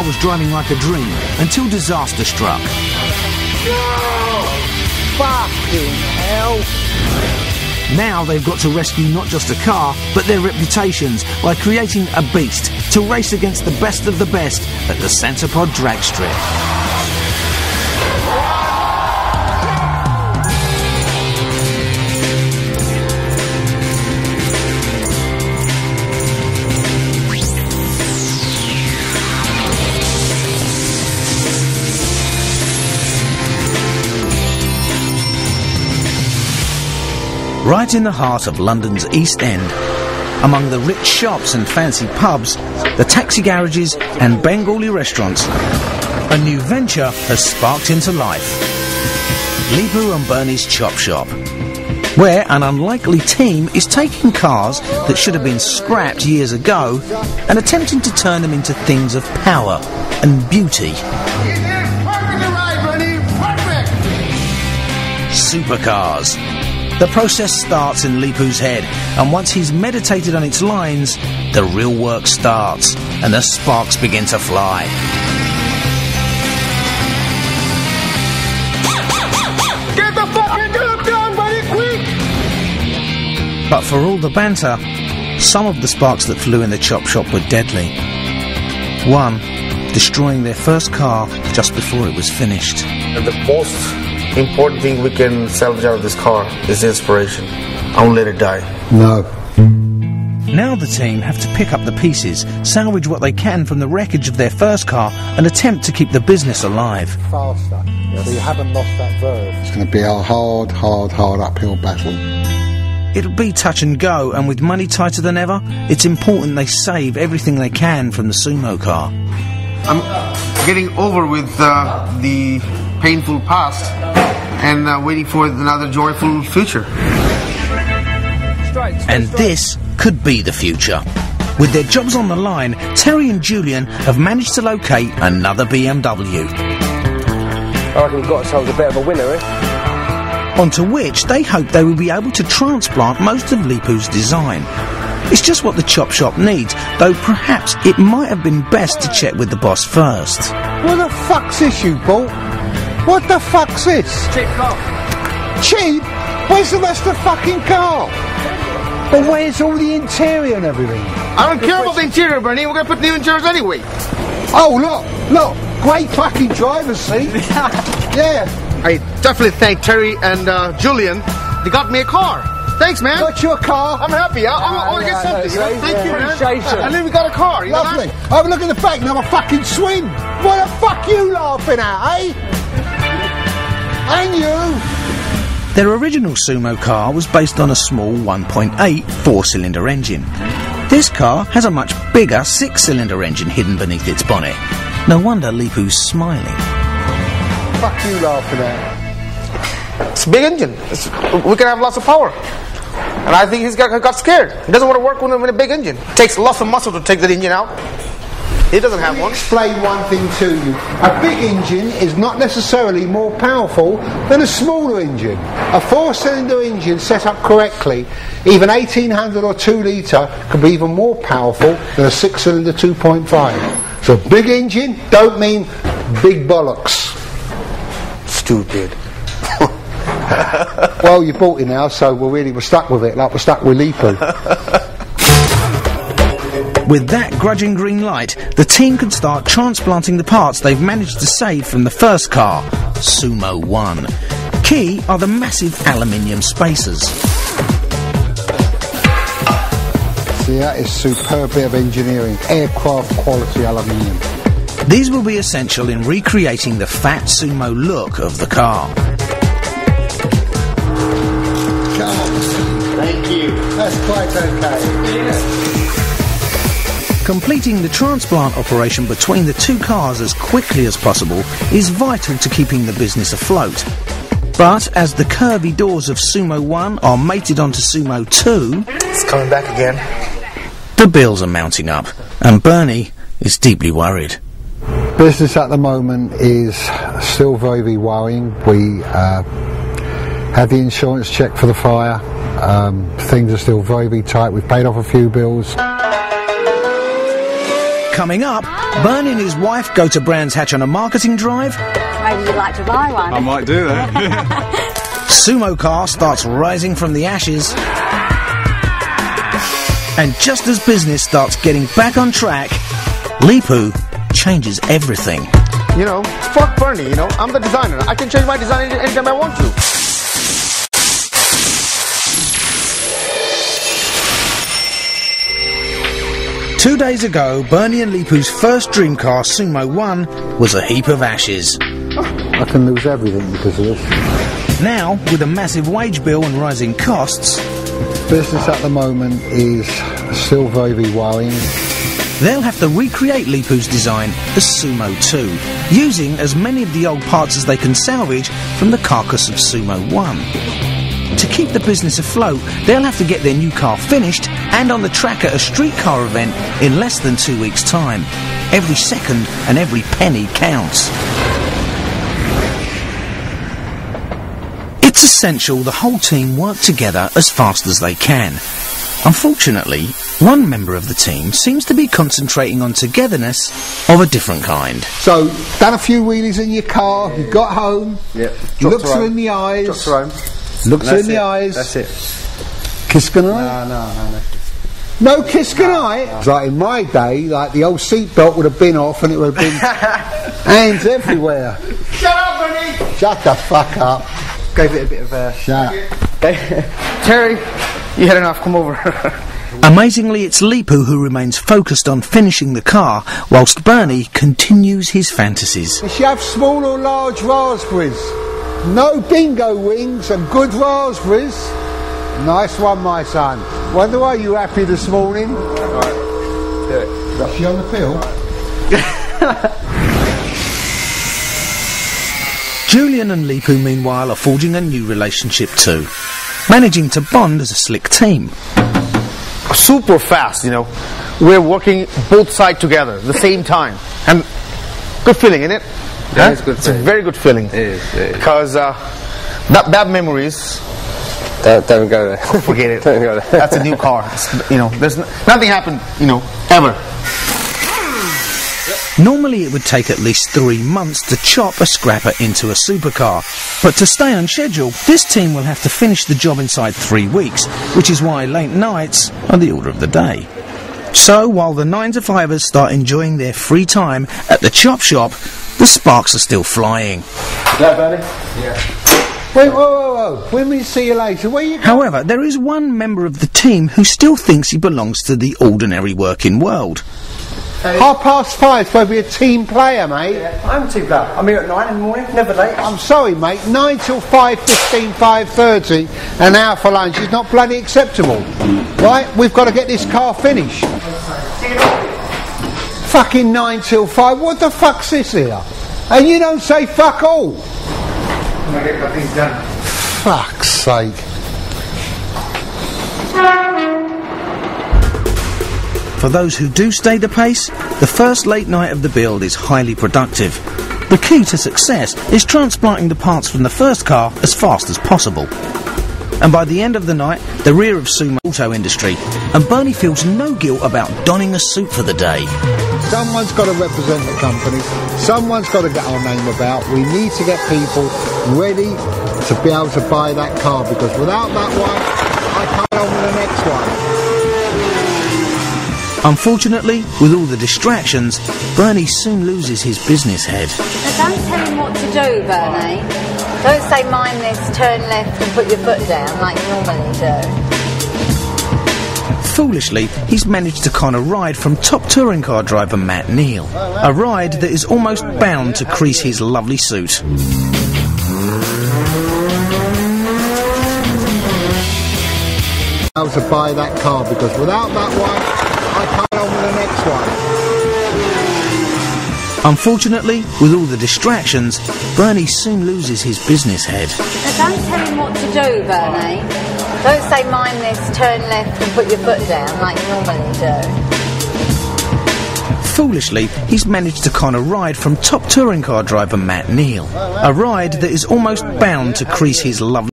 was driving like a dream until disaster struck. Fucking hell! Now they've got to rescue not just a car, but their reputations by creating a beast to race against the best of the best at the Centrepod drag strip. Right in the heart of London's East End, among the rich shops and fancy pubs, the taxi garages and Bengali restaurants, a new venture has sparked into life. Leepu and Bernie's Chop Shop, where an unlikely team is taking cars that should have been scrapped years ago and attempting to turn them into things of power and beauty. Supercars. The process starts in Leepu's head, and once he's meditated on its lines, the real work starts, and the sparks begin to fly. Get the fucking job done, buddy, quick! But for all the banter, some of the sparks that flew in the Chop Shop were deadly. One, destroying their first car just before it was finished. The most important thing we can salvage out of this car is inspiration. I won't let it die. No. Now the team have to pick up the pieces, salvage what they can from the wreckage of their first car, and attempt to keep the business alive. Faster. Yes. So you haven't lost that verve. It's going to be a hard uphill battle. It'll be touch and go, and with money tighter than ever, it's important they save everything they can from the sumo car. I'm getting over with the painful past and waiting for another joyful future. And this could be the future. With their jobs on the line, Terry and Julian have managed to locate another BMW. I reckon we've got ourselves a bit of a winner, eh? Onto which they hope they will be able to transplant most of Leepu's design. It's just what the Chop Shop needs, though perhaps it might have been best to check with the boss first. What the fuck's this you bought? What the fuck's this? Cheap car. Cheap? Where's the rest of the fucking car? But where's all the interior and everything? I don't care about the interior, Bernie. We're going to put new interiors anyway. Oh, look. Great fucking driver's seat. Yeah. I definitely thank Terry and Julian. They got me a car. Thanks, man. Got you a car? I'm happy. I want to get something. Thank you, man. And then we got a car. You Lovely. Have a look at the back. Now a fucking swing. What the fuck you laughing at, eh? And you. Their original sumo car was based on a small 1.8 four-cylinder engine. This car has a much bigger six-cylinder engine hidden beneath its bonnet. No wonder Leepu's smiling. Fuck you laughing at? It's a big engine. We can have lots of power. And I think he's got scared. He doesn't want to work with a big engine. It takes lots of muscle to take that engine out. He doesn't have one. Explain one thing to you. A big engine is not necessarily more powerful than a smaller engine. A four-cylinder engine set up correctly, even 1800 or 2 litre, can be even more powerful than a 6-cylinder 2.5. So big engine don't mean big bollocks. Stupid. Well, you bought it now, so we're stuck with it, like we're stuck with Leepu. With that grudging green light, the team can start transplanting the parts they've managed to save from the first car, Sumo 1. Key are the massive aluminium spacers. See, that is superb bit of engineering. Aircraft quality aluminium. These will be essential in recreating the fat Sumo look of the car. Come on. Thank you. That's quite okay. Completing the transplant operation between the two cars as quickly as possible is vital to keeping the business afloat. But as the curvy doors of Sumo 1 are mated onto Sumo 2... It's coming back again. The bills are mounting up, and Bernie is deeply worried. Business at the moment is still very, very worrying. We had the insurance check for the fire. Things are still very, very tight. We've paid off a few bills. coming up, Bernie and his wife go to Brands Hatch on a marketing drive. Maybe you'd like to buy one. I might do that. Sumo Car starts rising from the ashes. And just as business starts getting back on track, Leepu changes everything. You know, fuck Bernie, you know, I'm the designer. I can change my design anytime I want to. Two days ago, Bernie and Leepu's first dream car, Sumo 1, was a heap of ashes. I can lose everything because of this. Now, with a massive wage bill and rising costs, Business at the moment is still very worrying. they'll have to recreate Leepu's design as Sumo 2, using as many of the old parts as they can salvage from the carcass of Sumo 1. To keep the business afloat, they'll have to get their new car finished and on the track at a street car event in less than 2 weeks' time. Every second and every penny counts. It's essential the whole team work together as fast as they can. Unfortunately, one member of the team seems to be concentrating on togetherness of a different kind. So, done a few wheelies in your car, you got home, looks her in the eyes, looks her in the eyes. That's it. Kiss goodnight? No. No kiss goodnight? Like in my day, like the old seatbelt would have been off and it would have been hands everywhere. Shut up, Bernie! Shut the fuck up. Gave it a bit of a... Shut. Terry, you had enough, come over. Amazingly, it's Leepu who remains focused on finishing the car, whilst Bernie continues his fantasies. Does she have small or large raspberries? No bingo wings and good raspberries. Nice one, my son. Wonder why you happy this morning? Alright, do it. Is she on the pill? Julian and Leepu, meanwhile, are forging a new relationship too, managing to bond as a slick team. Super fast, you know. We're working both sides together at the same time. And good feeling, isn't it? That is good It's a feeling. very good feeling. It is. Because bad memories, Don't go there. forget it. Don't go there. That's a new car. It's, you know, there's nothing happened, you know, ever. Normally it would take at least 3 months to chop a scrapper into a supercar, but to stay on schedule, this team will have to finish the job inside 3 weeks, which is why late nights are the order of the day. So while the 9-to-5ers start enjoying their free time at the chop shop, the sparks are still flying. That, Bernie? Wait, whoa. When we see you later, where you going? However, there is one member of the team who still thinks he belongs to the ordinary working world. 5:30, supposed to be a team player, mate. I'm a team player. I'm here at 9 in the morning, never late. I'm sorry, mate. 9 till 5:15, 5:30, an hour for lunch is not bloody acceptable. Right? We've got to get this car finished. Fucking 9 till 5. What the fuck's this here? And you don't say fuck all. I'm going to get my things done. Fuck's sake. For those who do stay the pace, the first late night of the build is highly productive. The key to success is transplanting the parts from the first car as fast as possible. And by the end of the night, the rear of Sumo auto industry, and Bernie feels no guilt about donning a suit for the day. Someone's got to represent the company. Someone's got to get our name about. We need to get people ready to be able to buy that car, because without that one, I can't go on with the next one. Unfortunately, with all the distractions, Bernie soon loses his business head. Now don't tell him what to do, Bernie. Don't say mind this, turn left and put your foot down like you normally do. Foolishly, he's managed to con a ride from top touring car driver Matt Neal. A ride that is almost bound to crease his lovely suit. How to buy that car, because without that one, I can't go on with the next one. Unfortunately, with all the distractions, Bernie soon loses his business head. Now don't tell him what to do, Bernie. Don't say mind this, turn left and put your foot down like you normally do. Foolishly, he's managed to con a ride from top touring car driver Matt Neal. A ride that is almost bound to crease his lovely